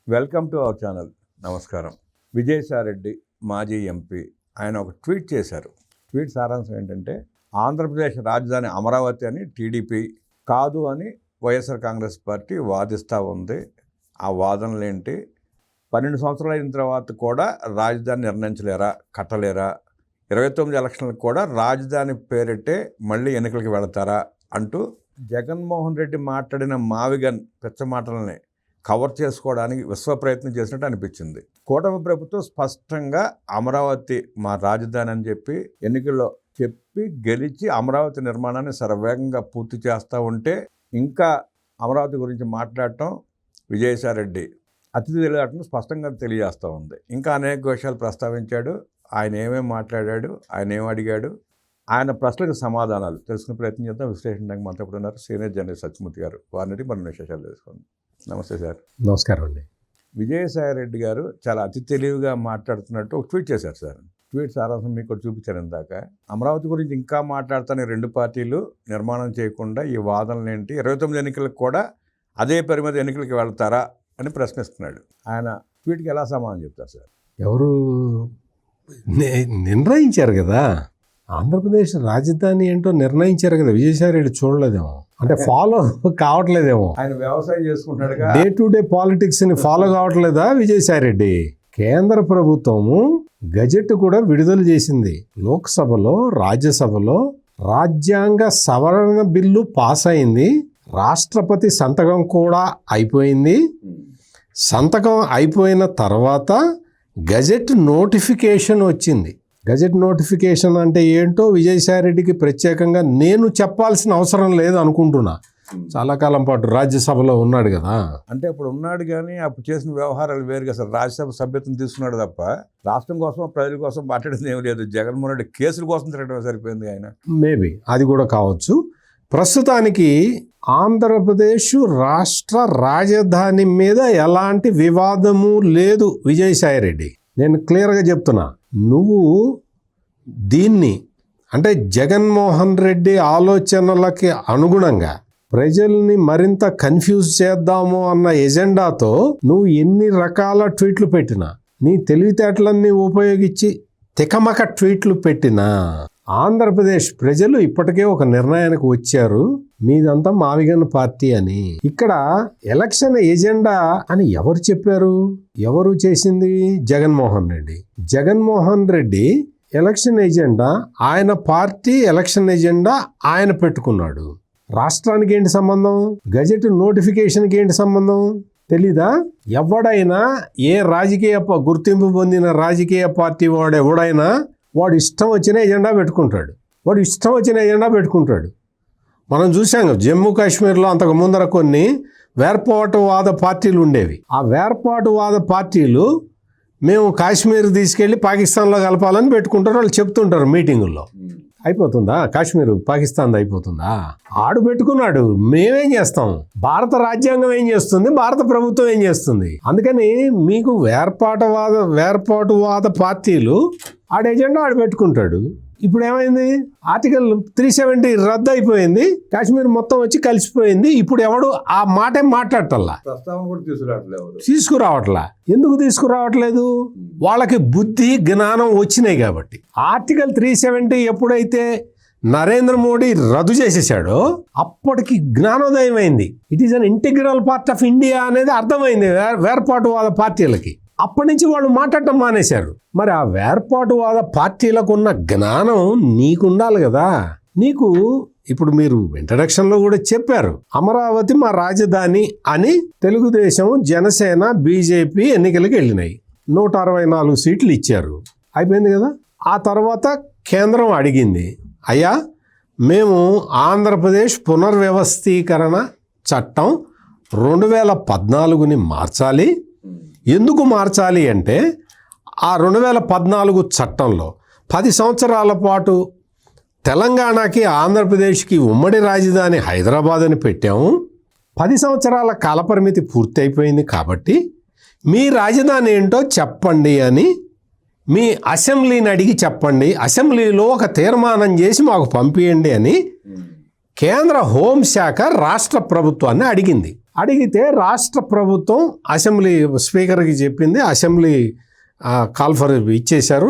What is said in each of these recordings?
Welcome to our channel. నమస్కారం. విజయసాయిరెడ్డి మాజీ MP ఆయన ఒక ట్వీట్ చేశారు. ట్వీట్ సారాంశం ఏంటంటే, ఆంధ్రప్రదేశ్ రాజధాని అమరావతి అని టీడీపీ కాదు అని వైఎస్ఆర్ కాంగ్రెస్ పార్టీ వాదిస్తూ ఉంది. ఆ వాదనలు ఏంటి? 12 సంవత్సరాలు అయిన తర్వాత కూడా రాజధాని నిర్ణయించలేరా, కట్టలేరా? 29 ఎలక్షన్లకు కూడా రాజధాని పేరిటే మళ్ళీ ఎన్నికలకు వెళతారా అంటూ జగన్మోహన్ రెడ్డి మాట్లాడిన మావిగన్ పెచ్చ మాటలని కవర్ చేసుకోవడానికి విశ్వ ప్రయత్నం చేసినట్టు అనిపించింది. కూటమి ప్రభుత్వం స్పష్టంగా అమరావతి మా రాజధాని అని చెప్పి ఎన్నికల్లో చెప్పి గెలిచి అమరావతి నిర్మాణాన్ని శరవేగంగా పూర్తి చేస్తూ ఉంటే ఇంకా అమరావతి గురించి మాట్లాడటం విజయసాయిరెడ్డి అతిథి తెలియటం స్పష్టంగా తెలియజేస్తూ ఉంది. ఇంకా అనేక విషయాలు ప్రస్తావించాడు. ఆయన ఏమేమి మాట్లాడాడు, ఆయన ఏం అడిగాడు, ఆయన ప్రశ్నలకు సమాధానాలు తెలుసుకునే ప్రయత్నం చేద్దాం. విశ్లేషించడానికి మనతో కూడా ఉన్నారు సీనియర్ జర్నలిస్ట్ సత్యమూర్తి గారు. వారిని మన విశేషాలు తెలుసుకుందాం. నమస్తే సార్. నమస్కారం అండి. విజయసాయిరెడ్డి గారు చాలా అతి తెలివిగా మాట్లాడుతున్నట్టు ఒక ట్వీట్ చేశారు సార్. ట్వీట్ సారాంశం మీకు చూపించారు ఇందాక. అమరావతి గురించి ఇంకా మాట్లాడుతానే 2 పార్టీలు నిర్మాణం చేయకుండా ఈ వాదనలు ఏంటి, 29 ఎన్నికలకు కూడా అదే పరిమితి ఎన్నికలకు వెళ్తారా అని ప్రశ్నిస్తున్నాడు. ఆయన ట్వీట్కి ఎలా సమాధానం చెప్తారు సార్? ఎవరు నిర్ణయించారు కదా, ఆంధ్రప్రదేశ్ రాజధాని ఏంటో నిర్ణయించారు కదా. విజయసాయిరెడ్డి చూడలేదేమో, అంటే ఫాలో కావట్లేదేమో. ఆయన వ్యవసాయం చేసుకుంటాడు, డే టు డే పాలిటిక్స్ని ఫాలో కావట్లేదా విజయసాయిరెడ్డి? కేంద్ర ప్రభుత్వము గజెట్ కూడా విడుదల చేసింది. లోక్సభలో, రాజ్యసభలో రాజ్యాంగ సవరణ బిల్లు పాస్ అయింది. రాష్ట్రపతి సంతకం కూడా అయిపోయింది. సంతకం అయిపోయిన తర్వాత గజెట్ నోటిఫికేషన్ వచ్చింది. గజెట్ నోటిఫికేషన్ అంటే ఏంటో విజయసాయిరెడ్డికి ప్రత్యేకంగా నేను చెప్పాల్సిన అవసరం లేదు అనుకుంటున్నా. చాలా కాలం పాటు రాజ్యసభలో ఉన్నాడు కదా. అంటే ఇప్పుడు ఉన్నాడు కానీ అప్పుడు చేసిన వ్యవహారాలు వేరుగా సార్. రాజ్యసభ సభ్యత్వం తీసుకున్నాడు తప్ప రాష్ట్రం కోసం, ప్రజల కోసం మాట్లాడింది ఏమి లేదు. జగన్మోహన్ రెడ్డి కేసుల కోసం తిరగడం సరిపోయింది ఆయన. మేబీ అది కూడా కావచ్చు. ప్రస్తుతానికి ఆంధ్రప్రదేశ్ రాష్ట్ర రాజధాని మీద ఎలాంటి వివాదము లేదు విజయసాయిరెడ్డి. నేను క్లియర్గా చెప్తున్నా. నువ్వు దీన్ని అంటే జగన్మోహన్ రెడ్డి ఆలోచనలకి అనుగుణంగా ప్రజల్ని మరింత కన్ఫ్యూజ్ చేద్దాము అన్న ఎజెండాతో నువ్వు ఎన్ని రకాల ట్వీట్లు పెట్టినా, నీ తెలివితేటలన్నీ ఉపయోగించి తికమక ట్వీట్లు పెట్టినా ఆంధ్రప్రదేశ్ ప్రజలు ఇప్పటికే ఒక నిర్ణయానికి వచ్చారు, మీదంతా మావిగన్ పార్టీ అని. ఇక్కడ ఎలక్షన్ ఎజెండా అని ఎవరు చెప్పారు? ఎవరు చేసింది? జగన్మోహన్ రెడ్డి. జగన్మోహన్ రెడ్డి ఎలక్షన్ ఎజెండా, ఆయన పార్టీ ఎలక్షన్ ఎజెండా ఆయన పెట్టుకున్నాడు. రాష్ట్రానికి ఏంటి సంబంధం? గజెట్ నోటిఫికేషన్కి ఏంటి సంబంధం? తెలీదా? ఎవడైనా ఏ రాజకీయ గుర్తింపు పొందిన రాజకీయ పార్టీ ఎవడైనా వాడు ఇష్టం వచ్చిన ఎజెండా పెట్టుకుంటాడు. మనం చూసాం జమ్మూ కాశ్మీర్లో అంతకు ముందర కొన్ని వేర్పాటువాద పార్టీలు ఉండేవి. ఆ వేర్పాటువాద పార్టీలు మేము కాశ్మీర్ తీసుకెళ్ళి పాకిస్తాన్లో కలపాలని పెట్టుకుంటారు. వాళ్ళు చెప్తుంటారు మీటింగుల్లో. అయిపోతుందా? కాశ్మీర్ పాకిస్తాన్ అయిపోతుందా? ఆడు పెట్టుకున్నాడు. మేమేం చేస్తాం? భారత రాజ్యాంగం ఏం చేస్తుంది? భారత ప్రభుత్వం ఏం చేస్తుంది? అందుకని మీకు వేర్పాటువాద పార్టీలు ఆడ ఎజెండా ఆడు పెట్టుకుంటాడు. ఇప్పుడు ఏమైంది? ఆర్టికల్ 370 రద్దు అయిపోయింది. కాశ్మీర్ మొత్తం వచ్చి కలిసిపోయింది. ఇప్పుడు ఎవడు ఆ మాటే మాట్లాడటల్లా, తీసుకురావట్లా. ఎందుకు తీసుకురావట్లేదు? వాళ్ళకి బుద్ధి జ్ఞానం వచ్చినాయి కాబట్టి. ఆర్టికల్ 370 ఎప్పుడైతే నరేంద్ర మోడీ రద్దు చేసేసాడో అప్పటికి జ్ఞానోదయం అయింది. It is an integral part of India అనేది అర్థమైంది వేర్పాటువాద పార్టీలకి. అప్పటి నుంచి వాళ్ళు మాట్లాడటం మానేశారు. మరి ఆ వేర్పాటువాద పార్టీలకు ఉన్న జ్ఞానం నీకుండాలి కదా. నీకు ఇప్పుడు మీరు ఇంట్రడక్షన్లో కూడా చెప్పారు, అమరావతి మా రాజధాని అని తెలుగుదేశం, జనసేన, బీజేపీ ఎన్నికలకు వెళ్ళినాయి. 164 సీట్లు ఇచ్చారు. అయిపోయింది కదా. ఆ తర్వాత కేంద్రం అడిగింది, అయ్యా మేము ఆంధ్రప్రదేశ్ పునర్వ్యవస్థీకరణ చట్టం 2014ని మార్చాలి. ఎందుకు మార్చాలి అంటే ఆ 2014 చట్టంలో 10 సంవత్సరాల పాటు తెలంగాణకి, ఆంధ్రప్రదేశ్కి ఉమ్మడి రాజధాని హైదరాబాద్ అని పెట్టాము. 10 సంవత్సరాల కాలపరిమితి పూర్తి అయిపోయింది కాబట్టి మీ రాజధాని ఏంటో చెప్పండి అని మీ అసెంబ్లీని అడిగి చెప్పండి, అసెంబ్లీలో ఒక తీర్మానం చేసి మాకు పంపియండి అని కేంద్ర హోంశాఖ రాష్ట్ర ప్రభుత్వాన్ని అడిగింది. అడిగితే రాష్ట్ర ప్రభుత్వం అసెంబ్లీ స్పీకర్కి చెప్పింది, అసెంబ్లీ కాల్ఫర్ ఇచ్చేశారు,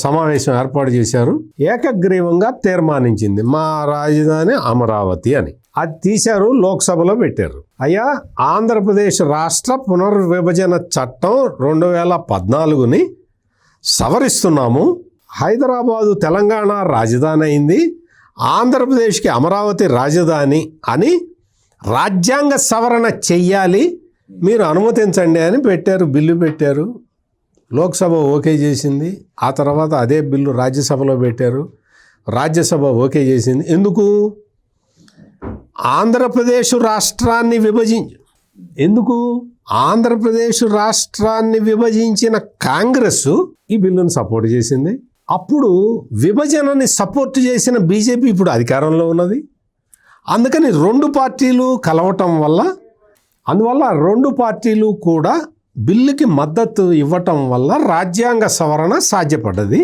సమావేశం ఏర్పాటు చేశారు, ఏకగ్రీవంగా తీర్మానించింది మా రాజధాని అమరావతి అని. అది తీశారు, లోక్సభలో పెట్టారు. అయ్యా, ఆంధ్రప్రదేశ్ రాష్ట్ర పునర్విభజన చట్టం 2014ని సవరిస్తున్నాము, హైదరాబాదు తెలంగాణ రాజధాని అయింది, ఆంధ్రప్రదేశ్కి అమరావతి రాజధాని అని రాజ్యాంగ సవరణ చెయ్యాలి, మీరు అనుమతించండి అని పెట్టారు, బిల్లు పెట్టారు. లోక్సభ ఓకే చేసింది. ఆ తర్వాత అదే బిల్లు రాజ్యసభలో పెట్టారు, రాజ్యసభ ఓకే చేసింది. ఎందుకు? ఆంధ్రప్రదేశ్ రాష్ట్రాన్ని ఎందుకు ఆంధ్రప్రదేశ్ రాష్ట్రాన్ని విభజించిన కాంగ్రెస్ ఈ బిల్లును సపోర్ట్ చేసింది. అప్పుడు విభజనని సపోర్ట్ చేసిన బీజేపీ ఇప్పుడు అధికారంలో ఉన్నది. అందుకని రెండు పార్టీలు కలవటం వల్ల, అందువల్ల రెండు పార్టీలు కూడా బిల్లుకి మద్దతు ఇవ్వటం వల్ల రాజ్యాంగ సవరణ సాధ్యపడ్డది.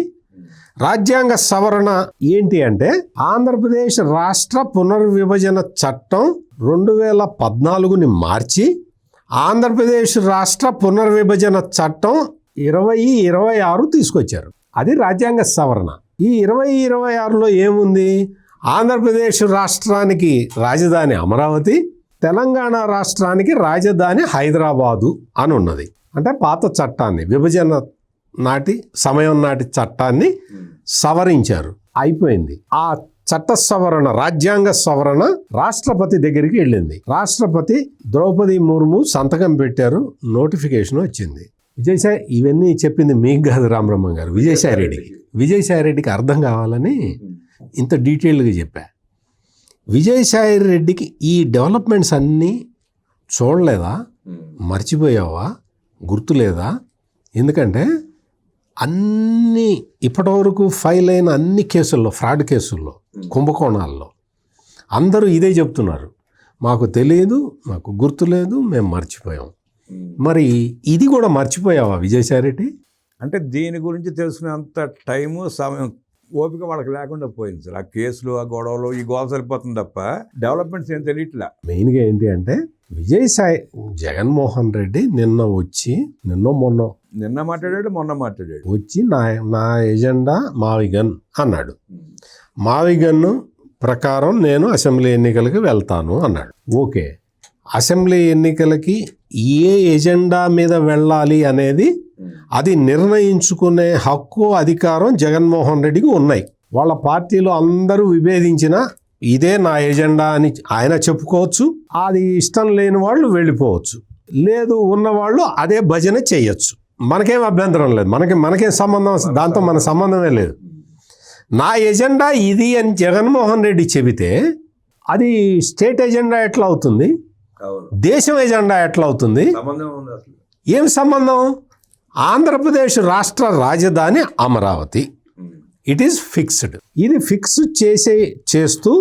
రాజ్యాంగ సవరణ ఏంటి అంటే, ఆంధ్రప్రదేశ్ రాష్ట్ర పునర్విభజన చట్టం 2014ని మార్చి ఆంధ్రప్రదేశ్ రాష్ట్ర పునర్విభజన చట్టం 2026 తీసుకొచ్చారు. అది రాజ్యాంగ సవరణ. ఈ 2026లో ఏముంది? ఆంధ్రప్రదేశ్ రాష్ట్రానికి రాజధాని అమరావతి, తెలంగాణ రాష్ట్రానికి రాజధాని హైదరాబాదు అని ఉన్నది. అంటే పాత చట్టాన్ని, విభజన నాటి సమయం నాటి చట్టాన్ని సవరించారు, అయిపోయింది. ఆ చట్ట సవరణ, రాజ్యాంగ సవరణ రాష్ట్రపతి దగ్గరికి వెళ్ళింది. రాష్ట్రపతి ద్రౌపది ముర్ము సంతకం పెట్టారు, నోటిఫికేషన్ వచ్చింది. విజయసాయి, ఇవన్నీ చెప్పింది మీకు కాదు రామబ్రహ్మం గారు, విజయసాయి రెడ్డికి అర్థం కావాలని ఇంత డీటెయిల్గా చెప్పా. విజయసాయి రెడ్డికి ఈ డెవలప్మెంట్స్ అన్నీ చూడలేదా, మర్చిపోయావా, గుర్తులేదా? ఎందుకంటే అన్ని ఇప్పటివరకు ఫైల్ అయిన అన్ని కేసుల్లో, ఫ్రాడ్ కేసుల్లో, కుంభకోణాల్లో అందరూ ఇదే చెప్తున్నారు, మాకు తెలియదు, మాకు గుర్తులేదు, మేము మర్చిపోయాం. మరి ఇది కూడా మర్చిపోయావా విజయసాయి రెడ్డి? అంటే దీని గురించి తెలుసుకునేంత టైము, సమయం, ఓపిక వాళ్ళకి లేకుండా పోయింది సార్. ఆ కేసులు, ఆ గొడవలు, ఈ గోల సరిపోతుంది తప్ప డెవలప్మెంట్స్ ఏం తెలియట్లే. మెయిన్గా ఏంటి అంటే, జగన్మోహన్ రెడ్డి నిన్న మాట్లాడాడు, మొన్న మాట్లాడాడు, వచ్చి నా ఎజెండా మావిగన్ అన్నాడు. మావిగన్ ప్రకారం నేను అసెంబ్లీ ఎన్నికలకి వెళ్తాను అన్నాడు. ఓకే, అసెంబ్లీ ఎన్నికలకి ఏ ఎజెండా మీద వెళ్ళాలి అనేది అది నిర్ణయించుకునే హక్కు, అధికారం జగన్మోహన్ రెడ్డికి ఉన్నాయి. వాళ్ళ పార్టీలో అందరూ విభేదించిన ఇదే నా ఎజెండా అని ఆయన చెప్పుకోవచ్చు. అది ఇష్టం లేని వాళ్ళు వెళ్ళిపోవచ్చు, లేదు ఉన్నవాళ్ళు అదే భజన చేయొచ్చు. మనకేం అభ్యంతరం లేదు, మనకేం సంబంధం, దాంతో మన సంబంధమే లేదు. నా ఎజెండా ఇది అని జగన్మోహన్ రెడ్డి చెబితే అది స్టేట్ ఎజెండా ఎట్లా అవుతుంది? దేశం ఎజెండా ఎట్లా అవుతుంది? ఏం సంబంధం? ఆంధ్రప్రదేశ్ రాష్ట్ర రాజధాని అమరావతి, ఇట్ ఈస్ ఫిక్స్డ్. ఇది ఫిక్స్ చేస్తూ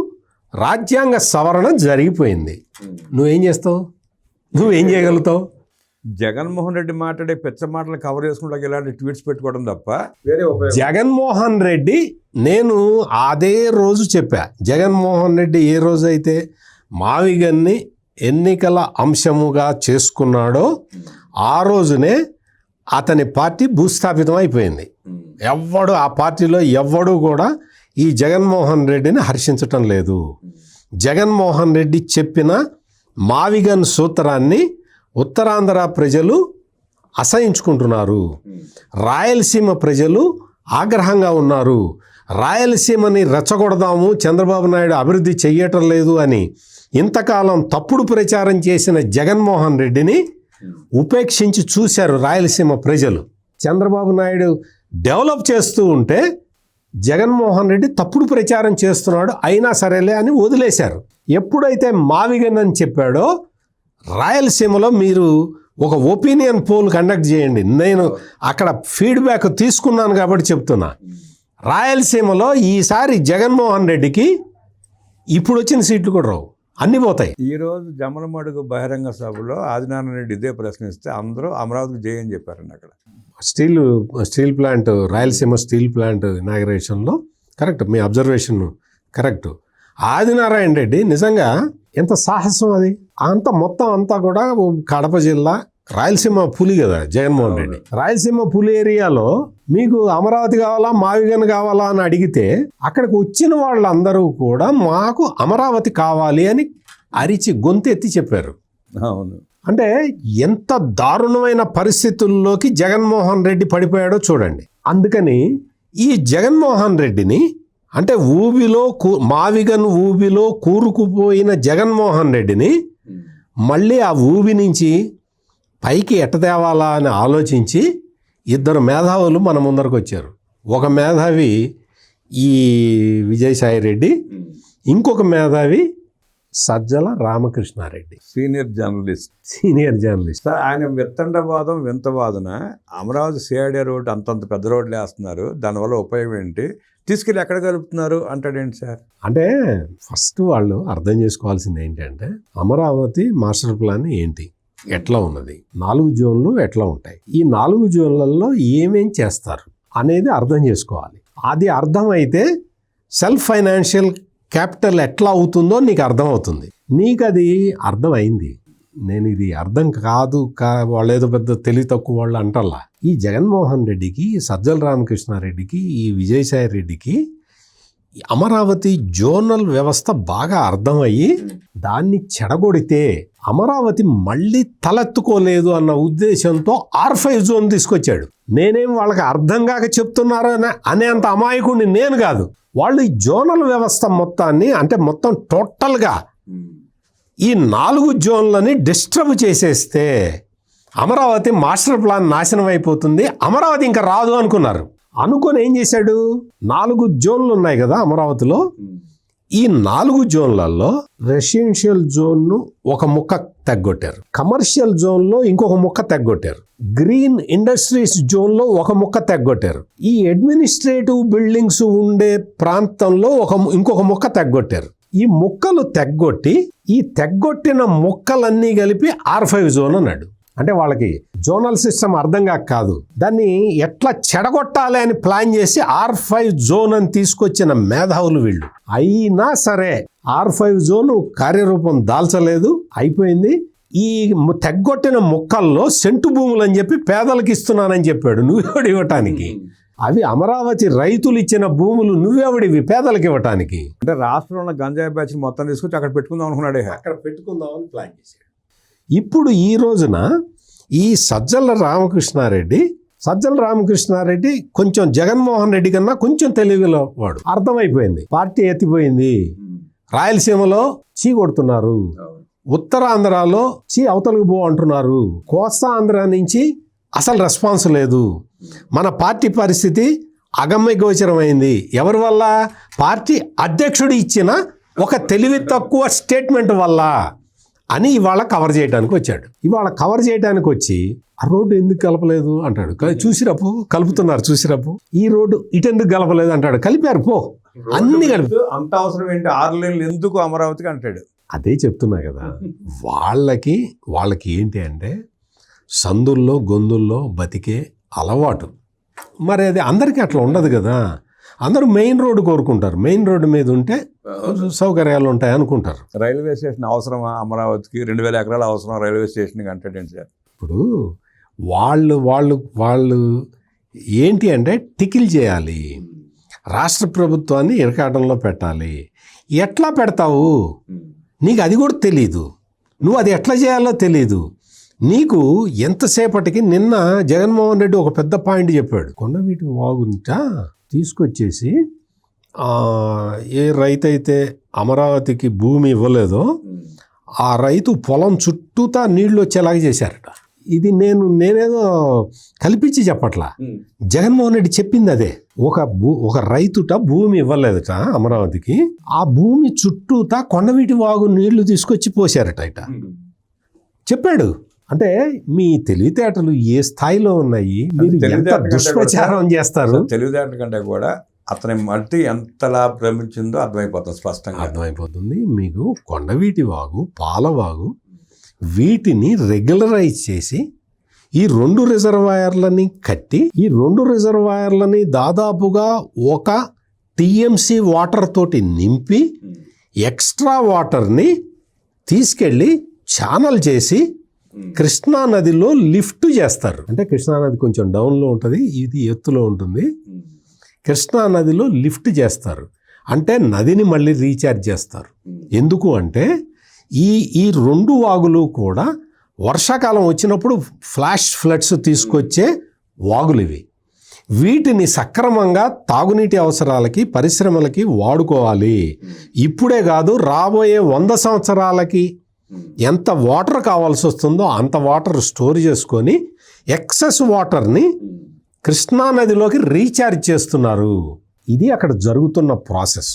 రాజ్యాంగ సవరణ జరిగిపోయింది. నువ్వేం చేస్తావు? నువ్వేం చేయగలుగుతావు? జగన్మోహన్ రెడ్డి మాట్లాడే పెద్ద మాటలు కవర్ చేసుకుంటా ఇలాంటి ట్వీట్స్ పెట్టుకోవడం తప్ప జగన్మోహన్ రెడ్డి, నేను అదే రోజు చెప్పా, జగన్మోహన్ రెడ్డి ఏ రోజైతే మావిగన్ని ఎన్నికల అంశముగా చేసుకున్నాడో ఆ రోజునే అతని పార్టీ భూస్థాపితం అయిపోయింది. ఆ పార్టీలో ఎవ్వడూ కూడా ఈ జగన్మోహన్ రెడ్డిని హర్షించటం లేదు. జగన్మోహన్ రెడ్డి చెప్పిన మావిగన్ సూత్రాన్ని ఉత్తరాంధ్ర ప్రజలు అసహించుకుంటున్నారు, రాయలసీమ ప్రజలు ఆగ్రహంగా ఉన్నారు. రాయలసీమని రెచ్చగొడదాము, చంద్రబాబు నాయుడు అభివృద్ధి చెయ్యటం లేదు అని ఇంతకాలం తప్పుడు ప్రచారం చేసిన జగన్మోహన్ రెడ్డిని ఉపేక్షించి చూశారు రాయలసీమ ప్రజలు. చంద్రబాబు నాయుడు డెవలప్ చేస్తూ ఉంటే జగన్మోహన్ రెడ్డి తప్పుడు ప్రచారం చేస్తున్నాడు, అయినా సరేలే అని వదిలేశారు. ఎప్పుడైతే మావిగన్ అని చెప్పాడో, రాయలసీమలో మీరు ఒక ఒపీనియన్ పోల్ కండక్ట్ చేయండి, నేను అక్కడ ఫీడ్బ్యాక్ తీసుకున్నాను కాబట్టి చెప్తున్నా, రాయలసీమలో ఈసారి జగన్మోహన్ రెడ్డికి ఇప్పుడు వచ్చిన సీట్లు కూడా రావు, అన్నీ పోతాయి. ఈరోజు జమ్మలమడుగు బహిరంగ సభలో ఆదినారాయణ రెడ్డి ఇదే ప్రశ్నిస్తే అందరూ అమరావతికి జయని చెప్పారండి. అక్కడ steel plant, Rayalaseema steel plant ఇనాగరేషన్లో కరెక్ట్, మీ అబ్జర్వేషన్ కరెక్ట్. ఆదినారాయణ రెడ్డి నిజంగా ఎంత సాహసం అది. మొత్తం అంతా కూడా కడప జిల్లా రాయలసీమ పులి కదా జగన్మోహన్ రెడ్డి. రాయలసీమ పులి ఏరియాలో మీకు అమరావతి కావాలా మావిగన్ కావాలా అని అడిగితే అక్కడికి వచ్చిన వాళ్ళందరూ కూడా మాకు అమరావతి కావాలి అని అరిచి గొంతెత్తి చెప్పారు. అవును. అంటే ఎంత దారుణమైన పరిస్థితుల్లోకి జగన్మోహన్ రెడ్డి పడిపోయాడో చూడండి. అందుకని ఈ జగన్మోహన్ రెడ్డిని అంటే మావిగన్ ఊబిలో కూరుకుపోయిన జగన్మోహన్ రెడ్డిని మళ్ళీ ఆ ఊబి నుంచి పైకి ఎట్ట తేవాలా అని ఆలోచించి ఇద్దరు మేధావులు మన ముందరకు వచ్చారు. ఒక మేధావి ఈ విజయసాయి రెడ్డి, ఇంకొక మేధావి Sajjala Ramakrishna Reddy, senior journalist. Sir ఆయన విత్తండవాదం వింతవాదన అమరావతి సిఐడి రోడ్డు అంతంత పెద్ద రోడ్లు వేస్తున్నారు, దానివల్ల ఉపయోగం ఏంటి, తీసుకెళ్ళి ఎక్కడ కలుపుతున్నారు అంటాడేంటి సార్? అంటే ఫస్ట్ వాళ్ళు అర్థం చేసుకోవాల్సింది ఏంటంటే అమరావతి మాస్టర్ ప్లాన్ ఏంటి, ఎట్లా ఉన్నది, 4 జోన్లు ఎట్లా ఉంటాయి, ఈ 4 జోన్లలో ఏమేం చేస్తారు అనేది అర్థం చేసుకోవాలి. అది అర్థమైతే సెల్ఫ్ ఫైనాన్షియల్ క్యాపిటల్ ఎట్లా అవుతుందో నీకు అర్థమవుతుంది. నీకు అది అర్థమైంది. నేను ఇది అర్థం కాదు వాళ్ళు ఏదో పెద్ద తెలివి తక్కువ వాళ్ళు అంటల్లా. ఈ జగన్మోహన్ రెడ్డికి, సజ్జల రామకృష్ణారెడ్డికి, ఈ విజయసాయి రెడ్డికి అమరావతి జోనల్ వ్యవస్థ బాగా అర్థమయ్యి దాన్ని చెడగొడితే అమరావతి మళ్ళీ తలెత్తుకోలేదు అన్న ఉద్దేశంతో R5 జోన్ తీసుకొచ్చాడు. నేనేం వాళ్ళకి అర్థం కాక చెప్తున్నారు అనేంత అమాయకుడిని నేను కాదు. వాళ్ళు ఈ జోనల్ వ్యవస్థ మొత్తాన్ని అంటే మొత్తం టోటల్గా ఈ 4 జోన్లని డిస్టర్బ్ చేసేస్తే అమరావతి మాస్టర్ ప్లాన్ నాశనం అయిపోతుంది, అమరావతి ఇంకా రాదు అనుకున్నారు. అనుకొని ఏం చేశాడు, 4 జోన్లు ఉన్నాయి కదా అమరావతిలో, ఈ 4 జోన్లలో రెసిడెన్షియల్ జోన్ను ఒక ముక్క తగ్గొట్టారు, కమర్షియల్ జోన్లో ఇంకొక ముక్క తగ్గొట్టారు, గ్రీన్ ఇండస్ట్రీస్ జోన్లో ఒక ముక్క తగ్గొట్టారు, ఈ అడ్మినిస్ట్రేటివ్ బిల్డింగ్స్ ఉండే ప్రాంతంలో ఇంకొక ముక్క తగ్గొట్టారు. ఈ ముక్కలు తెగ్గొట్టి ఈ తెగ్గొట్టిన ముక్కలన్నీ కలిపి R5 జోన్ అన్నాడు. అంటే వాళ్ళకి జోనల్ సిస్టమ్ అర్థం కాదు, దాన్ని ఎట్లా చెడగొట్టాలి అని ప్లాన్ చేసి R5 జోన్ అని తీసుకొచ్చిన మేధావులు వీళ్ళు. అయినా సరే R5 జోన్ కార్యరూపం దాల్చలేదు, అయిపోయింది. ఈ తెగ్గొట్టిన ముక్కల్లో సెంటు భూములు అని చెప్పి పేదలకు ఇస్తున్నానని చెప్పాడు. నువ్వెవడు ఇవ్వటానికి? అవి అమరావతి రైతులు ఇచ్చిన భూములు, నువ్వెవడివి పేదలకు ఇవ్వటానికి? అంటే రాష్ట్రంలో ఉన్న గంజాయి బ్యాచ్ మొత్తం తీసుకొచ్చి అక్కడ పెట్టుకుందాం అనుకున్నాడే. అక్కడ పెట్టుకుందామని ప్లాన్ చేశాడు. ఇప్పుడు ఈ రోజున ఈ సజ్జల రామకృష్ణారెడ్డి కొంచెం జగన్మోహన్ రెడ్డి కన్నా కొంచెం తెలివిలో వాడు. అర్థమైపోయింది, పార్టీ ఎత్తిపోయింది. రాయలసీమలో చీ కొడుతున్నారు, ఉత్తరాంధ్రలో చీ అవతలకు పో అంటున్నారు, కోస్తా ఆంధ్ర నుంచి అసలు రెస్పాన్స్ లేదు, మన పార్టీ పరిస్థితి అగమ్య గోచరమైంది. ఎవరి వల్ల? పార్టీ అధ్యక్షుడు ఇచ్చిన ఒక తెలివి తక్కువ స్టేట్మెంట్ వల్ల అని ఇవాళ కవర్ చేయడానికి వచ్చాడు. ఇవాళ కవర్ చేయడానికి వచ్చి ఆ రోడ్డు ఎందుకు కలపలేదు అంటాడు. చూసిరప్పు కలుపుతున్నారు, చూసిరప్పు ఈ రోడ్డు ఇటెందుకు కలపలేదు అంటాడు. కలిపారు పో, అన్ని కలిపి అంత అవసరం ఏంటి 6 లేన్లు ఎందుకు అమరావతికి అంటాడు. అదే చెప్తున్నా కదా, వాళ్ళకి ఏంటి అంటే సందుల్లో గొంతుల్లో బతికే అలవాటు. మరి అది అందరికీ అట్లా ఉండదు కదా. అందరూ మెయిన్ రోడ్డు కోరుకుంటారు, మెయిన్ రోడ్డు మీద ఉంటే సౌకర్యాలు ఉంటాయి అనుకుంటారు. రైల్వే స్టేషన్ అవసరమా అమరావతికి? 2000 ఎకరాలు అవసరం రైల్వే స్టేషన్కి అంటాడేంటి సార్? ఇప్పుడు వాళ్ళు ఏంటి అంటే టికిల్ చేయాలి, రాష్ట్ర ప్రభుత్వాన్ని ఇరకాటంలో పెట్టాలి. ఎట్లా పెడతావు? నీకు అది కూడా తెలీదు, నువ్వు అది ఎట్లా చేయాలో తెలీదు. నీకు ఎంతసేపటికి నిన్న జగన్మోహన్ రెడ్డి ఒక పెద్ద పాయింట్ చెప్పాడు. కొండవీటి వాగుంట తీసుకొచ్చేసి ఏ రైతు అయితే అమరావతికి భూమి ఇవ్వలేదో ఆ రైతు పొలం చుట్టూతా నీళ్లు వచ్చేలాగా చేశారట. ఇది నేనేదో కల్పించి చెప్పట్లా, జగన్మోహన్ రెడ్డి చెప్పింది అదే. ఒక రైతుట భూమి ఇవ్వలేదట అమరావతికి, ఆ భూమి చుట్టూతా కొండవీటి వాగు నీళ్లు తీసుకొచ్చి పోసారట ఇట చెప్పాడు. అంటే మీ తెలివితేటలు ఏ స్థాయిలో ఉన్నాయి, మీరు ఎంత దుష్ప్రచారం చేస్తారు. తెలివితేటల కంటే కూడా అతని మట్టి ఎంతలా భ్రమించిందో అర్థమైపోతుంది, స్పష్టంగా అర్థమైపోతుంది. మీకు కొండవీటి వాగు, పాలవాగు వీటిని రెగ్యులరైజ్ చేసి ఈ 2 రిజర్వాయర్లని కట్టి, ఈ 2 రిజర్వాయర్లని దాదాపుగా 1 TMC వాటర్ తోటి నింపి ఎక్స్ట్రా వాటర్ని తీసుకెళ్ళి ఛానల్ చేసి కృష్ణా నదిలో లిఫ్ట్ చేస్తారు. అంటే కృష్ణా నది కొంచెం డౌన్లో ఉంటుంది, ఇది ఎత్తులో ఉంటుంది. కృష్ణా నదిలో లిఫ్ట్ చేస్తారు, అంటే నదిని మళ్ళీ రీఛార్జ్ చేస్తారు. ఎందుకు అంటే ఈ రెండు వాగులు కూడా వర్షాకాలం వచ్చినప్పుడు ఫ్లాష్ ఫ్లడ్స్ తీసుకొచ్చే వాగులు ఇవి. వీటిని సక్రమంగా తాగునీటి అవసరాలకి, పరిశ్రమలకి వాడుకోవాలి. ఇప్పుడే కాదు, రాబోయే 100 సంవత్సరాలకి ఎంత వాటర్ కావాల్సి వస్తుందో అంత వాటర్ స్టోర్ చేసుకొని ఎక్సెస్ వాటర్ని కృష్ణా నదిలోకి రీఛార్జ్ చేస్తున్నారు. ఇది అక్కడ జరుగుతున్న ప్రాసెస్.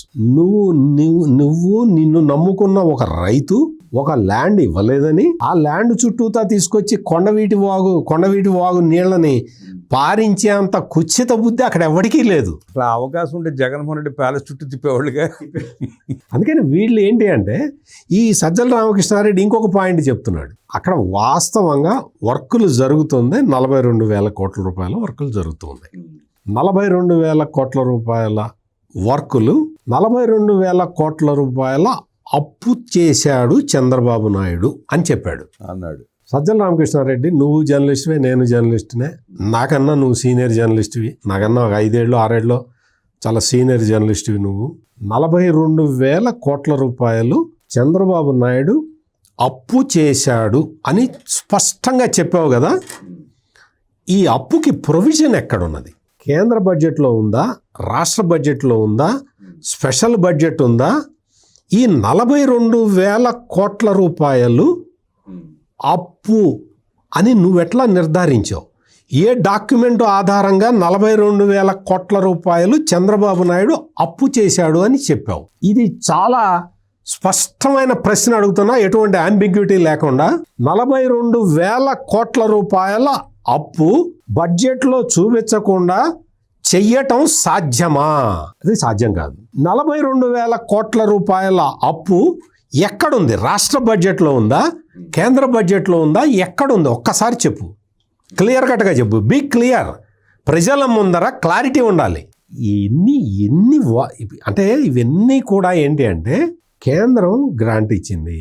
నిన్ను నమ్ముకున్న ఒక రైతు ఒక ల్యాండ్ ఇవ్వలేదని ఆ ల్యాండ్ చుట్టూతా తీసుకొచ్చి కొండవీటి వాగు నీళ్ళని పారించేంత కుచ్చిత బుద్ధి అక్కడ ఎవరికీ లేదు. అట్లా అవకాశం ఉంటే జగన్మోహన్ రెడ్డి ప్యాలెస్ చుట్టూ తిప్పేవాళ్ళుగా. అందుకని వీళ్ళు ఏంటి అంటే, ఈ సజ్జల రామకృష్ణారెడ్డి ఇంకొక పాయింట్ చెప్తున్నాడు. అక్కడ వాస్తవంగా వర్కులు జరుగుతుంది, 42,000 కోట్ల రూపాయల వర్కులు జరుగుతుంది. 42,000 కోట్ల రూపాయల వర్కులు, 42,000 కోట్ల రూపాయల అప్పు చేశాడు చంద్రబాబు నాయుడు అని చెప్పాడు అన్నాడు సజ్జల రామకృష్ణారెడ్డి. నువ్వు జర్నలిస్టువే, నేను జర్నలిస్టునే. నాకన్నా నువ్వు సీనియర్ జర్నలిస్టువి, నాకన్నా ఒక 5 ఏళ్ళు 6 ఏళ్ళు చాలా సీనియర్ జర్నలిస్టువి నువ్వు. 42,000 కోట్ల రూపాయలు చంద్రబాబు నాయుడు అప్పు చేశాడు అని స్పష్టంగా చెప్పావు కదా. ఈ అప్పుకి ప్రొవిజన్ ఎక్కడున్నది? కేంద్ర బడ్జెట్లో ఉందా, రాష్ట్ర బడ్జెట్లో ఉందా, స్పెషల్ బడ్జెట్ ఉందా? ఈ 42,000 కోట్ల రూపాయలు అప్పు అని నువ్వెట్లా నిర్ధారించావు? ఏ డాక్యుమెంట్ ఆధారంగా 42,000 కోట్ల రూపాయలు చంద్రబాబు నాయుడు అప్పు చేశాడు అని చెప్పావు? ఇది చాలా స్పష్టమైన ప్రశ్న అడుగుతున్నా, ఎటువంటి అంబిగ్యూటీ లేకుండా. 42,000 కోట్ల రూపాయల అప్పు బడ్జెట్లో చూపించకుండా చెయ్యటం సాధ్యమా? అది సాధ్యం కాదు. 42,000 కోట్ల రూపాయల అప్పు ఎక్కడుంది? రాష్ట్ర బడ్జెట్లో ఉందా, కేంద్ర బడ్జెట్లో ఉందా, ఎక్కడుంది? ఒక్కసారి చెప్పు, క్లియర్ కట్గా చెప్పు. Be clear. ప్రజల ముందర క్లారిటీ ఉండాలి. అంటే ఇవన్నీ కూడా ఏంటి అంటే, కేంద్రం గ్రాంట్ ఇచ్చింది,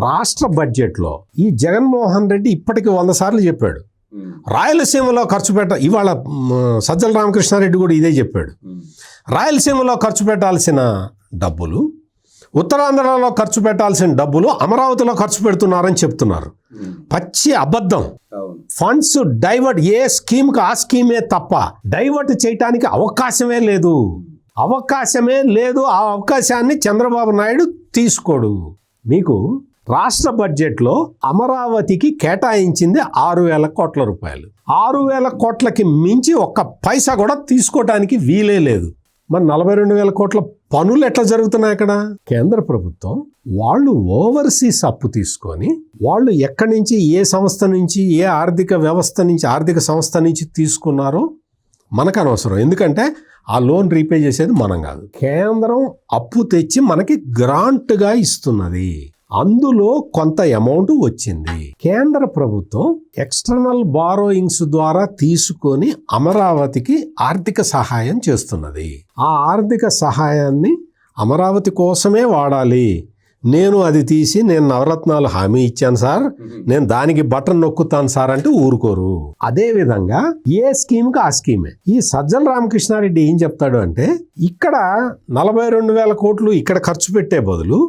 రాష్ట్ర బడ్జెట్లో ఈ జగన్మోహన్ రెడ్డి ఇప్పటికి 100 సార్లు చెప్పాడు రాయలసీమలో ఖర్చు ఇవాళ సజ్జల రామకృష్ణారెడ్డి కూడా ఇదే చెప్పాడు. రాయలసీమలో ఖర్చు పెట్టాల్సిన డబ్బులు, ఉత్తరాంధ్రలో ఖర్చు పెట్టాల్సిన డబ్బులు అమరావతిలో ఖర్చు పెడుతున్నారని చెప్తున్నారు. పచ్చి అబద్ధం. ఫండ్స్ డైవర్ట్, ఏ స్కీమ్కి ఆ స్కీమే తప్ప డైవర్ట్ చేయటానికి అవకాశమే లేదు. ఆ అవకాశాన్ని చంద్రబాబు నాయుడు తీసుకోడు. మీకు రాష్ట్ర బడ్జెట్లో అమరావతికి కేటాయించింది 6,000 కోట్ల రూపాయలు. 6,000 కోట్లకి మించి ఒక్క పైసా కూడా తీసుకోవటానికి వీలే లేదు. మరి 42,000 కోట్ల పనులు ఎట్లా జరుగుతున్నాయి అక్కడ? కేంద్ర ప్రభుత్వం వాళ్ళు ఓవర్సీస్ అప్పు తీసుకొని, వాళ్ళు ఎక్కడి నుంచి, ఏ సంస్థ నుంచి, ఏ ఆర్థిక వ్యవస్థ నుంచి, ఆర్థిక సంస్థ నుంచి తీసుకున్నారో మనకు అనవసరం. ఎందుకంటే ఆ లోన్ రీపే చేసేది మనం కాదు. కేంద్రం అప్పు తెచ్చి మనకి గ్రాంట్గా ఇస్తున్నది. అందులో కొంత అమౌంట్ వచ్చింది. కేంద్ర ప్రభుత్వం ఎక్స్టర్నల్ బారోయింగ్స్ ద్వారా తీసుకొని అమరావతికి ఆర్థిక సహాయం చేస్తున్నది. ఆ ఆర్థిక సహాయాన్ని అమరావతి కోసమే వాడాలి. నేను అది తీసి నేను నవరత్నాలు హామీ ఇచ్చాను సార్, నేను దానికి బటన్ నొక్కుతాను సార్ అంటే ఊరుకోరు. అదే విధంగా ఏ స్కీమ్కి ఆ స్కీమే. ఈ సజ్జల రామకృష్ణారెడ్డి ఏం చెప్తాడు అంటే, ఇక్కడ 42,000 కోట్లు ఇక్కడ ఖర్చు పెట్టే బదులు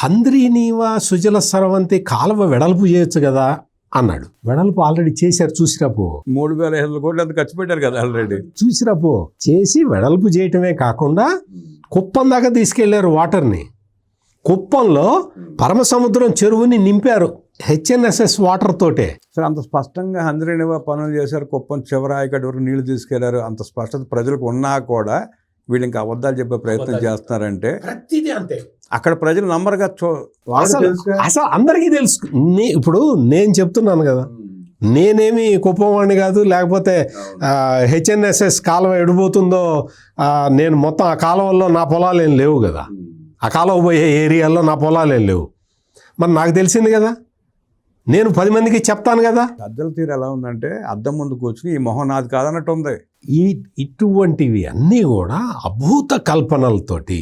హంద్రీనీవా సుజల సరవంతి కాలువ వెడల్పు చేయొచ్చు కదా అన్నాడు. వెడల్పు ఆల్రెడీ చేశారు, చూసిరాపో. 3,500 కోట్లు అంత ఖర్చు పెట్టారు కదా ఆల్రెడీ. చూసిరాపో. చేసి వెడల్పు చేయటమే కాకుండా కుప్పం దాకా తీసుకెళ్లారు వాటర్ని. కుప్పంలో పరమసముద్రం చెరువుని నింపారు హెచ్ఎన్ఎస్ఎస్ వాటర్ తోటే. సార్, అంత స్పష్టంగా హంద్రీనివా పనులు చేశారు. కుప్పం చివరాయికటి వరకు నీళ్లు తీసుకెళ్లారు. అంత స్పష్టత ప్రజలకు ఉన్నా కూడా వీళ్ళు ఇంకా అబద్ధాలు చెప్పే ప్రయత్నం చేస్తున్నారంటే ప్రతిదీ అంతే. అక్కడ ప్రజలు నంబర్గా అసలు అందరికీ తెలుసు. ఇప్పుడు నేను చెప్తున్నాను కదా, నేనేమి కుప్పం వాడిని కాదు, లేకపోతే హెచ్ఎన్ఎస్ఎస్ కాలువ ఎడిపోతుందో నేను మొత్తం ఆ కాలువల్లో నా పొలాలు ఏం లేవు కదా, ఆ కాలువ పోయే ఏరియాల్లో నా పొలాలు ఏం లేవు. మరి నాకు తెలిసింది కదా, నేను 10 మందికి చెప్తాను కదా. సజ్జల తీరు ఎలా ఉందంటే, అద్దం ముందు కూర్చుని ఈ మొహం నాది కాదన్నట్టు ఉంది. ఇటువంటివి అన్నీ కూడా అభూత కల్పనలతోటి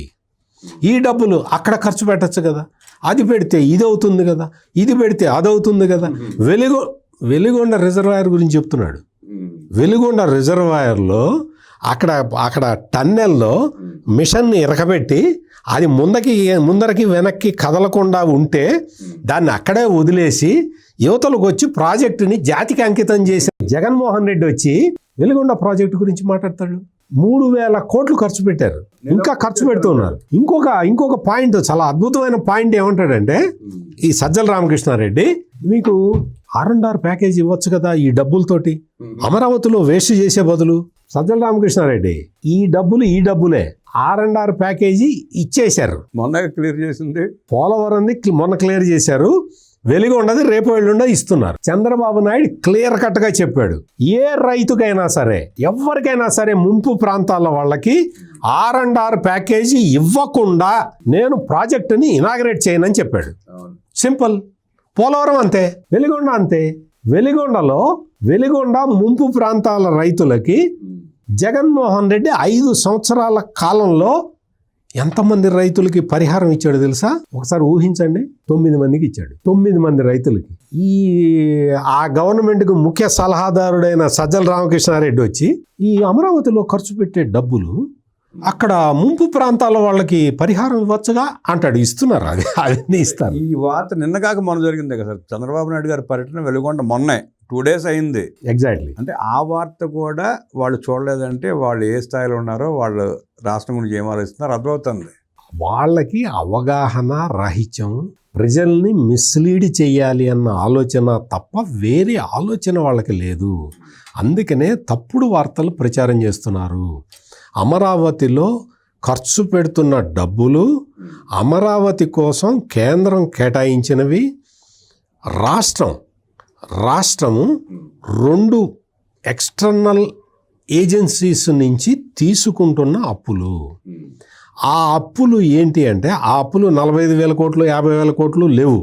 ఈ డబ్బులు అక్కడ ఖర్చు పెట్టచ్చు కదా, అది పెడితే ఇది అవుతుంది కదా, ఇది పెడితే అది అవుతుంది కదా. వెలిగొండ రిజర్వాయర్ గురించి చెప్తున్నాడు. వెలిగొండ రిజర్వాయర్లో అక్కడ టన్నెల్లో మిషన్ని ఇరకబెట్టి అది ముందరకి వెనక్కి కదలకుండా ఉంటే దాన్ని అక్కడే వదిలేసి యువతలకు వచ్చి ప్రాజెక్టుని జాతికి అంకితం చేసి జగన్మోహన్ రెడ్డి వచ్చి వెలిగొండ ప్రాజెక్టు గురించి మాట్లాడతాడు. 3,000 కోట్లు ఖర్చు పెట్టారు, ఇంకా ఖర్చు పెడుతున్నారు. ఇంకొక పాయింట్, చాలా అద్భుతమైన పాయింట్ ఏమంటాడంటే ఈ సజ్జల రామకృష్ణారెడ్డి, మీకు R&R ప్యాకేజ్ ఇవ్వచ్చు కదా ఈ డబ్బులతోటి, అమరావతిలో వేస్ట్ చేసే బదులు. సజ్జల రామకృష్ణారెడ్డి ఈ డబ్బులే R&R ప్యాకేజీ ఇచ్చేశారు. మొన్న క్లియర్ చేసింది పోలవరంది మొన్న క్లియర్ చేశారు, వెలిగొండది రేపు ఎల్లుండో ఇస్తున్నారు. చంద్రబాబు నాయుడు క్లియర్ కట్గా చెప్పాడు, ఏ రైతుకైనా సరే ఎవరికైనా సరే ముంపు ప్రాంతాల వాళ్ళకి R&R ప్యాకేజీ ఇవ్వకుండా నేను ప్రాజెక్టుని ఇనాగరేట్ చేయనని చెప్పాడు. సింపుల్. పోలవరం అంతే, వెలిగొండ అంతే. వెలిగొండ ముంపు ప్రాంతాల రైతులకి జగన్మోహన్ రెడ్డి 5 సంవత్సరాల కాలంలో ఎంతమంది రైతులకి పరిహారం ఇచ్చాడు తెలుసా? ఒకసారి ఊహించండి. 9 మందికి ఇచ్చాడు. 9 మంది రైతులకి. ఆ గవర్నమెంట్కి ముఖ్య సలహాదారుడైన సజ్జల రామకృష్ణారెడ్డి వచ్చి ఈ అమరావతిలో ఖర్చు పెట్టే డబ్బులు అక్కడ ముంపు ప్రాంతాల వాళ్ళకి పరిహారం ఇవ్వచ్చుగా అంటాడు. ఇస్తున్నారు, అది ఇస్తారు. ఈ వార్త నిన్న కాక మొన్న జరిగింది కదా సార్. చంద్రబాబు నాయుడు గారి పర్యటన వెలుగొండ మొన్నే 2 days అయింది. ఎగ్జాక్ట్లీ. అంటే ఆ వార్త కూడా వాళ్ళు చూడలేదంటే వాళ్ళు ఏ స్థాయిలో ఉన్నారో, వాళ్ళు రాష్ట్రం గురించి ఏం ఆలోచిస్తున్నారో అర్థమవుతుంది. వాళ్ళకి అవగాహన రాహిత్యం, ప్రజల్ని మిస్లీడ్ చేయాలి అన్న ఆలోచన తప్ప వేరే ఆలోచన వాళ్ళకి లేదు. అందుకనే తప్పుడు వార్తలు ప్రచారం చేస్తున్నారు. అమరావతిలో ఖర్చు పెడుతున్న డబ్బులు అమరావతి కోసం కేంద్రం కేటాయించినవి, రాష్ట్రము 2 ఎక్స్టర్నల్ ఏజెన్సీస్ నుంచి తీసుకుంటున్న అప్పులు. ఆ అప్పులు ఏంటి అంటే, ఆ అప్పులు 45,000 కోట్లు 50,000 కోట్లు లేవు.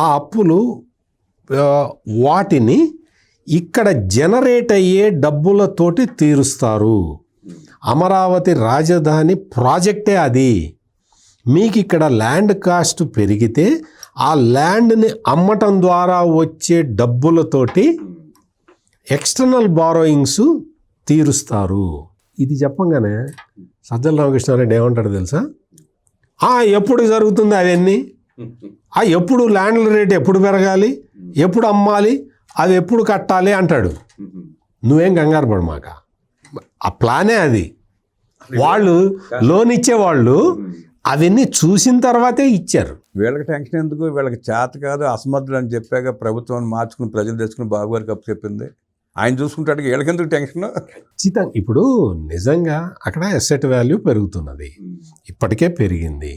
ఆ అప్పులు వాటిని ఇక్కడ జనరేట్ అయ్యే డబ్బులతోటి తీరుస్తారు. అమరావతి రాజధాని ప్రాజెక్టే అది. మీకు ఇక్కడ ల్యాండ్ కాస్ట్ పెరిగితే ఆ ల్యాండ్ని అమ్మటం ద్వారా వచ్చే డబ్బులతోటి ఎక్స్టర్నల్ బారోయింగ్స్ తీరుస్తారు. ఇది చెప్పంగానే సజ్జల రామకృష్ణారెడ్డి ఏమంటాడు తెలుసా? ఎప్పుడు జరుగుతుంది అవన్నీ, ఎప్పుడు ల్యాండ్ల రేట్ ఎప్పుడు పెరగాలి, ఎప్పుడు అమ్మాలి, అవి ఎప్పుడు కట్టాలి అంటాడు. నువ్వేం కంగారు పడు మాక, ఆ ప్లానే అది. వాళ్ళు లోన్ ఇచ్చేవాళ్ళు అవన్నీ చూసిన తర్వాతే ఇచ్చారు. వీళ్ళకి టెన్షన్ ఎందుకు? వీళ్ళకి చేత కాదు, అసమర్థులు అని చెప్పాక ప్రభుత్వాన్ని మార్చుకుని ప్రజలు తెచ్చుకుని బాబు గారికి అప్పు చెప్పింది. ఆయన చూసుకుంటాడు, వీళ్ళకెందుకు టెన్షన్? ఖచ్చితంగా. ఇప్పుడు నిజంగా అక్కడ అసెట్ వాల్యూ పెరుగుతున్నది, ఇప్పటికే పెరిగింది.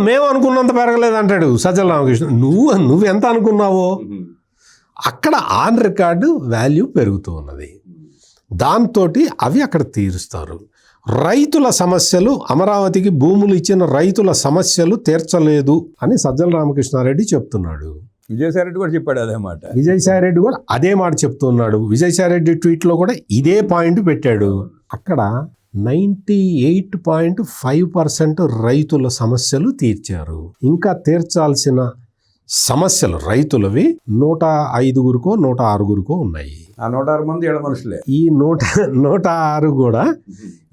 మేము అనుకున్నంత పెరగలేదు అంటాడు సజ్జల రామకృష్ణ. నువ్వెంత అనుకున్నావో అక్కడ ఆన్ రికార్డు వాల్యూ పెరుగుతూ ఉన్నది. దాంతో అవి అక్కడ తీరుస్తారు. రైతుల సమస్యలు, అమరావతికి భూములు ఇచ్చిన రైతుల సమస్యలు తీర్చలేదు అని సజ్జల రామకృష్ణారెడ్డి చెప్తున్నాడు. విజయసాయిరెడ్డి కూడా చెప్పాడు అదే మాట. విజయసాయిరెడ్డి కూడా అదే మాట చెప్తున్నాడు. విజయసాయిరెడ్డి ట్వీట్లో కూడా ఇదే పాయింట్ పెట్టాడు. అక్కడ 98.5% రైతుల సమస్యలు తీర్చారు. ఇంకా తీర్చాల్సిన సమస్యలు రైతులవి 105కో 106కో ఉన్నాయి. ఆ 106 మంది ఏళ్ళ మనుషులే. ఈ 106 కూడా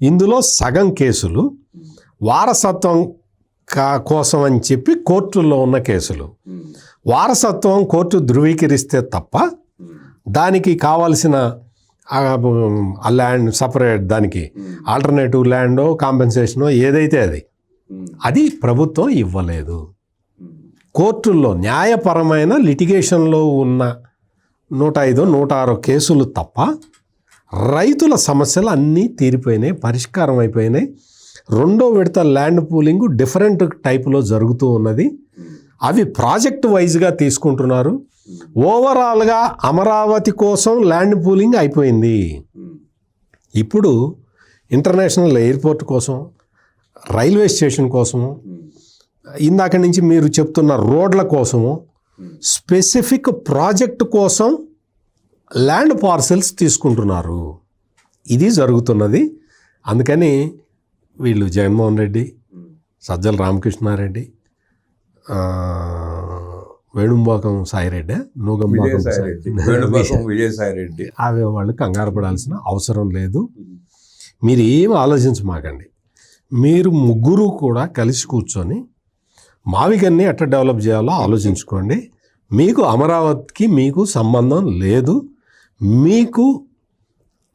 ఇందులో సగం కేసులు వారసత్వం కోసం అని చెప్పి కోర్టుల్లో ఉన్న కేసులు. వారసత్వం కోర్టు ధృవీకరిస్తే తప్ప దానికి కావాల్సిన ల్యాండ్ సపరేట్, దానికి ఆల్టర్నేటివ్ ల్యాండో కాంపెన్సేషనో ఏదైతే అది ప్రభుత్వం ఇవ్వలేదు. కోర్టుల్లో న్యాయపరమైన లిటిగేషన్లో ఉన్న 105, 106 కేసులు తప్ప రైతుల సమస్యలు అన్నీ తీరిపోయినాయి, పరిష్కారం అయిపోయినాయి. 2వ విడత ల్యాండ్ పూలింగ్ డిఫరెంట్ టైపులో జరుగుతూ ఉన్నది. అవి ప్రాజెక్ట్ వైజ్గా తీసుకుంటున్నారు. ఓవరాల్గా అమరావతి కోసం ల్యాండ్ పూలింగ్ అయిపోయింది. ఇప్పుడు ఇంటర్నేషనల్ ఎయిర్పోర్ట్ కోసం, రైల్వే స్టేషన్ కోసము, ఇందాక నుంచి మీరు చెప్తున్న రోడ్ల కోసము, స్పెసిఫిక్ ప్రాజెక్ట్ కోసం ల్యాండ్ పార్సెల్స్ తీసుకుంటున్నారు. ఇది జరుగుతున్నది. అందుకని వీళ్ళు జగన్మోహన్ రెడ్డి, సజ్జల రామకృష్ణారెడ్డి, వేణుంబాకం సాయిరెడ్డి, నూగంబాకం విజయసాయిరెడ్డి, వేణుగోపాలం విజయసాయిరెడ్డి. అవి వాళ్ళు కంగారు పడాల్సిన అవసరం లేదు. మీరు ఏం ఆలోచించమాకండి. మీరు ముగ్గురు కూడా కలిసి కూర్చొని మావికన్ని ఎట్లా డెవలప్ చేయాలో ఆలోచించుకోండి. మీకు అమరావతికి మీకు సంబంధం లేదు. మీకు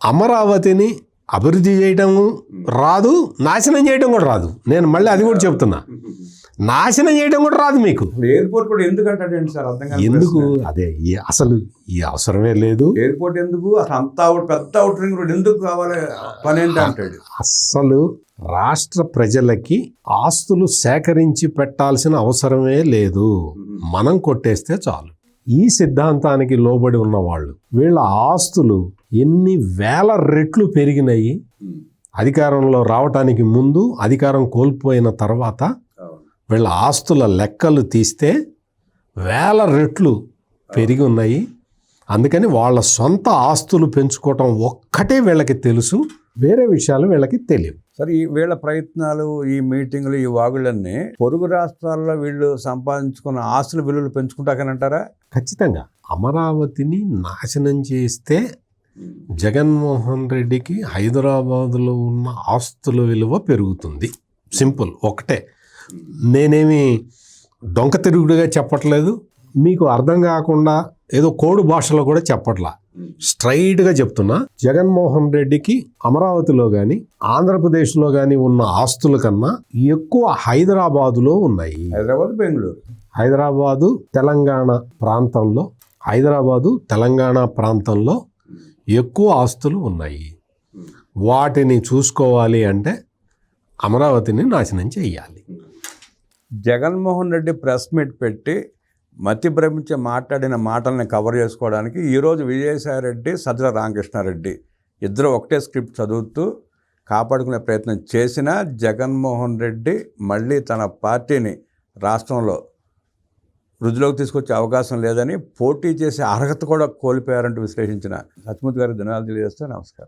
అమరావతిని అభివృద్ధి చేయడం రాదు, నాశనం చేయడం కూడా రాదు. నేను మళ్ళీ అది కూడా చెప్తున్నా, నాశనం చేయడం కూడా రాదు మీకు. ఎయిర్పోర్ట్ కూడా ఎందుకు అంటాడండి సార్? అర్థం కాదు. ఎందుకు? అదే అసలు ఈ అవసరమే లేదు. ఎయిర్పోర్ట్ ఎందుకు? అసలు అంత పెద్ద అవుటర్ రింగ్ రోడ్ ఎందుకు కావాలి? పని ఏంటి అంటాడు. అస్సలు రాష్ట్ర ప్రజలకి ఆస్తులు సేకరించి పెట్టాల్సిన అవసరమే లేదు. మనం కొట్టేస్తే చాలు. ఈ సిద్ధాంతానికి లోబడి ఉన్నవాళ్ళు, వీళ్ళ ఆస్తులు ఎన్ని వేల రెట్లు పెరిగినాయి అధికారంలో రావటానికి ముందు, అధికారం కోల్పోయిన తర్వాత వీళ్ళ ఆస్తుల లెక్కలు తీస్తే వేల రెట్లు పెరిగి ఉన్నాయి. అందుకని వాళ్ళ సొంత ఆస్తులు పెంచుకోవటం ఒక్కటే వీళ్ళకి తెలుసు, వేరే విషయాలు వీళ్ళకి తెలియవు. సరే, ఈ వీళ్ళ ప్రయత్నాలు, ఈ మీటింగులు, ఈ వాగులన్నీ పొరుగు రాష్ట్రాల్లో వీళ్ళు సంపాదించుకున్న ఆస్తుల విలువలు పెంచుకుంటాకనంటారా? ఖచ్చితంగా. అమరావతిని నాశనం చేస్తే జగన్మోహన్ రెడ్డికి హైదరాబాదులో ఉన్న ఆస్తుల విలువ పెరుగుతుంది. సింపుల్, ఒకటే. నేనేమి డొంక తిరుగుడుగా చెప్పట్లేదు, మీకు అర్థం కాకుండా ఏదో కోడు భాషలో కూడా చెప్పట్లా. స్ట్రైట్గా చెప్తున్నా, జగన్మోహన్ రెడ్డికి అమరావతిలో కానీ ఆంధ్రప్రదేశ్లో కానీ ఉన్న ఆస్తుల కన్నా ఎక్కువ హైదరాబాదులో ఉన్నాయి. హైదరాబాద్, బెంగళూరు, హైదరాబాదు తెలంగాణ ప్రాంతంలో ఎక్కువ ఆస్తులు ఉన్నాయి. వాటిని చూసుకోవాలి అంటే అమరావతిని నాశనం చేయాలి. జగన్మోహన్ రెడ్డి ప్రెస్ మీట్ పెట్టి మతి భ్రమించి మాట్లాడిన మాటల్ని కవర్ చేసుకోవడానికి ఈరోజు విజయసాయిరెడ్డి, సజ్జల రామకృష్ణారెడ్డి ఇద్దరు ఒకటే స్క్రిప్ట్ చదువుతూ కాపాడుకునే ప్రయత్నం చేసినా జగన్మోహన్ రెడ్డి మళ్ళీ తన పార్టీని రాష్ట్రంలో వృద్ధిలోకి తీసుకొచ్చే అవకాశం లేదని, పోటీ చేసే అర్హత కూడా కోల్పోయారంటూ విశ్లేషించిన సత్యమూర్తి గారికి ధన్యవాదాలు తెలియజేస్తే నమస్కారం.